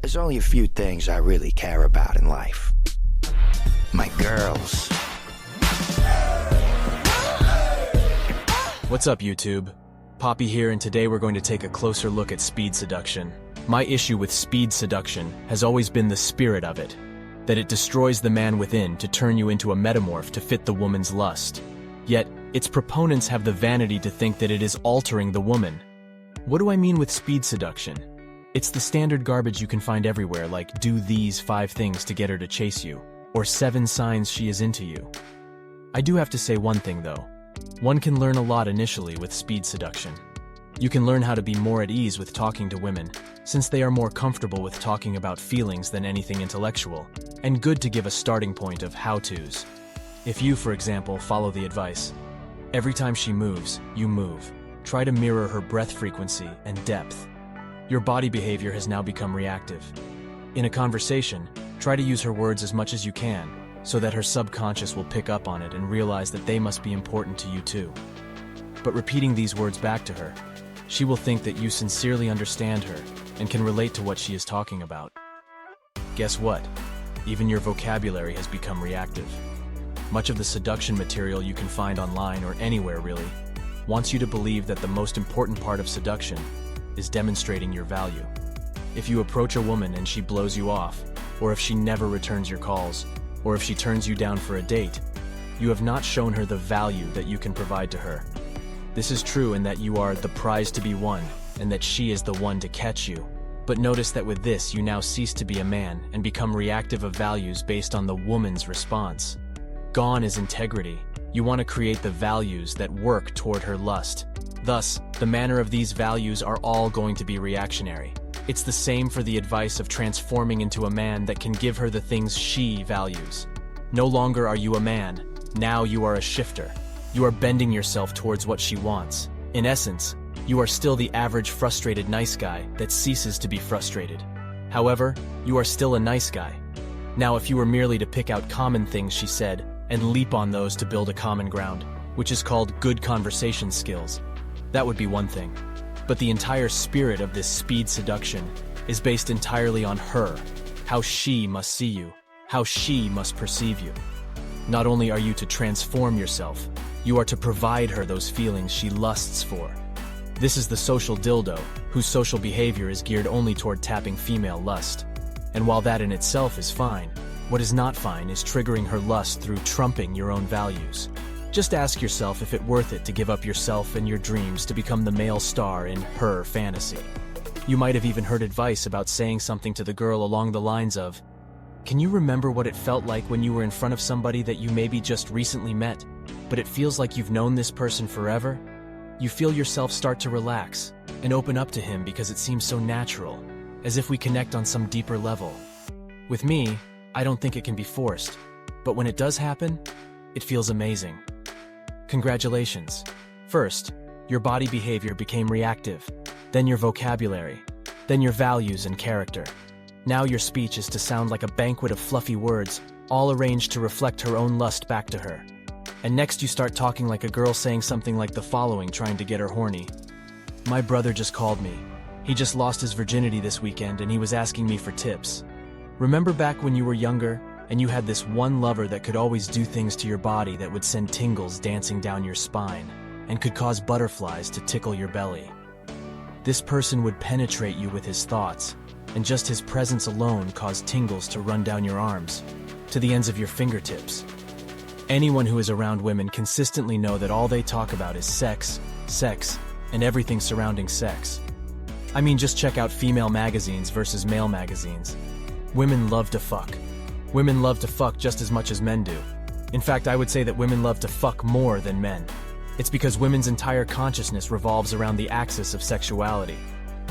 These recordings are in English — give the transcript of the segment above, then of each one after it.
There's only a few things I really care about in life. My girls. What's up, YouTube? Poppy here, and today we're going to take a closer look at speed seduction. My issue with speed seduction has always been the spirit of it, that it destroys the man within to turn you into a metamorph to fit the woman's lust. Yet, its proponents have the vanity to think that it is altering the woman. What do I mean with speed seduction? It's the standard garbage you can find everywhere, like do these 5 things to get her to chase you, or 7 signs she is into you. I do have to say one thing though. One can learn a lot initially with speed seduction. You can learn how to be more at ease with talking to women, since they are more comfortable with talking about feelings than anything intellectual, and good to give a starting point of how-tos. If you, for example, follow the advice, every time she moves, you move. Try to mirror her breath frequency and depth. Your body behavior has now become reactive. In a conversation, try to use her words as much as you can, so that her subconscious will pick up on it and realize that they must be important to you too. But repeating these words back to her, she will think that you sincerely understand her and can relate to what she is talking about. Guess what? Even your vocabulary has become reactive. Much of the seduction material you can find online or anywhere really wants you to believe that the most important part of seduction is demonstrating your value. If you approach a woman and she blows you off, or if she never returns your calls, or if she turns you down for a date, you have not shown her the value that you can provide to her. This is true in that you are the prize to be won, and that she is the one to catch you. But notice that with this, you now cease to be a man and become reactive of values based on the woman's response. Gone is integrity. You want to create the values that work toward her lust. Thus, the manner of these values are all going to be reactionary. It's the same for the advice of transforming into a man that can give her the things she values. No longer are you a man, now you are a shifter. You are bending yourself towards what she wants. In essence, you are still the average frustrated nice guy that ceases to be frustrated. However, you are still a nice guy. Now, if you were merely to pick out common things she said and leap on those to build a common ground, which is called good conversation skills, that would be one thing. But the entire spirit of this speed seduction is based entirely on her, how she must see you, how she must perceive you. Not only are you to transform yourself, you are to provide her those feelings she lusts for. This is the social dildo, whose social behavior is geared only toward tapping female lust. And while that in itself is fine, what is not fine is triggering her lust through trumping your own values. Just ask yourself if it's worth it to give up yourself and your dreams to become the male star in her fantasy. You might have even heard advice about saying something to the girl along the lines of, "Can you remember what it felt like when you were in front of somebody that you maybe just recently met, but it feels like you've known this person forever?" You feel yourself start to relax and open up to him because it seems so natural, as if we connect on some deeper level. With me, I don't think it can be forced, but when it does happen, it feels amazing. Congratulations. First, your body behavior became reactive, then your vocabulary, then your values and character. Now your speech is to sound like a banquet of fluffy words, all arranged to reflect her own lust back to her. And next you start talking like a girl saying something like the following, trying to get her horny. "My brother just called me. He just lost his virginity this weekend and he was asking me for tips. Remember back when you were younger and you had this one lover that could always do things to your body that would send tingles dancing down your spine and could cause butterflies to tickle your belly? This person would penetrate you with his thoughts, and just his presence alone caused tingles to run down your arms, to the ends of your fingertips. Anyone who is around women consistently know that all they talk about is sex, sex, and everything surrounding sex. I mean, just check out female magazines versus male magazines. Women love to fuck. Women love to fuck just as much as men do. In fact, I would say that women love to fuck more than men. It's because women's entire consciousness revolves around the axis of sexuality.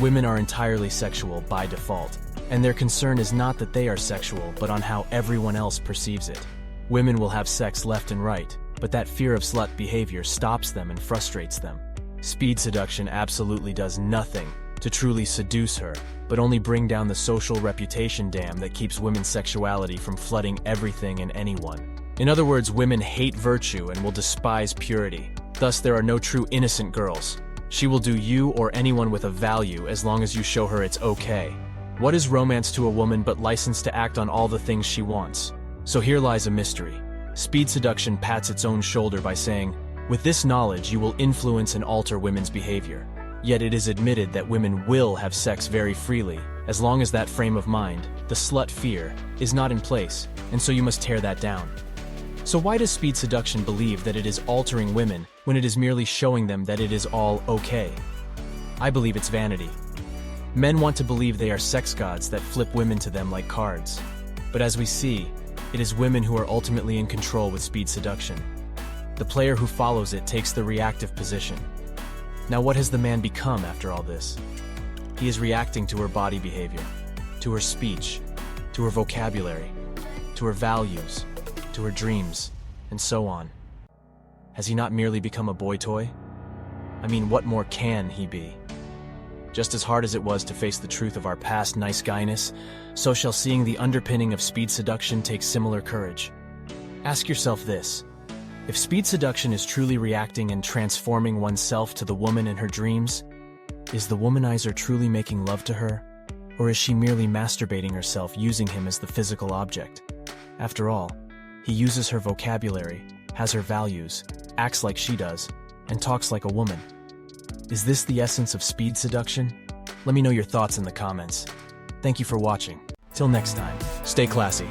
Women are entirely sexual by default, and their concern is not that they are sexual, but on how everyone else perceives it. Women will have sex left and right, but that fear of slut behavior stops them and frustrates them. Speed seduction absolutely does nothing to truly seduce her, but only bring down the social reputation dam that keeps women's sexuality from flooding everything and anyone. In other words, women hate virtue and will despise purity. Thus, there are no true innocent girls. She will do you or anyone with a value as long as you show her it's okay. What is romance to a woman but license to act on all the things she wants? So here lies a mystery. Speed seduction pats its own shoulder by saying, with this knowledge you will influence and alter women's behavior. Yet it is admitted that women will have sex very freely, as long as that frame of mind, the slut fear, is not in place, and so you must tear that down. So why does speed seduction believe that it is altering women when it is merely showing them that it is all okay? I believe it's vanity. Men want to believe they are sex gods that flip women to them like cards. But as we see, it is women who are ultimately in control with speed seduction. The player who follows it takes the reactive position. Now what has the man become after all this? He is reacting to her body behavior, to her speech, to her vocabulary, to her values, to her dreams, and so on. Has he not merely become a boy toy? I mean, what more can he be? Just as hard as it was to face the truth of our past nice guyness, so shall seeing the underpinning of speed seduction take similar courage. Ask yourself this: if speed seduction is truly reacting and transforming oneself to the woman in her dreams, is the womanizer truly making love to her, or is she merely masturbating herself using him as the physical object? After all, he uses her vocabulary, has her values, acts like she does, and talks like a woman. Is this the essence of speed seduction? Let me know your thoughts in the comments. Thank you for watching. Till next time, stay classy.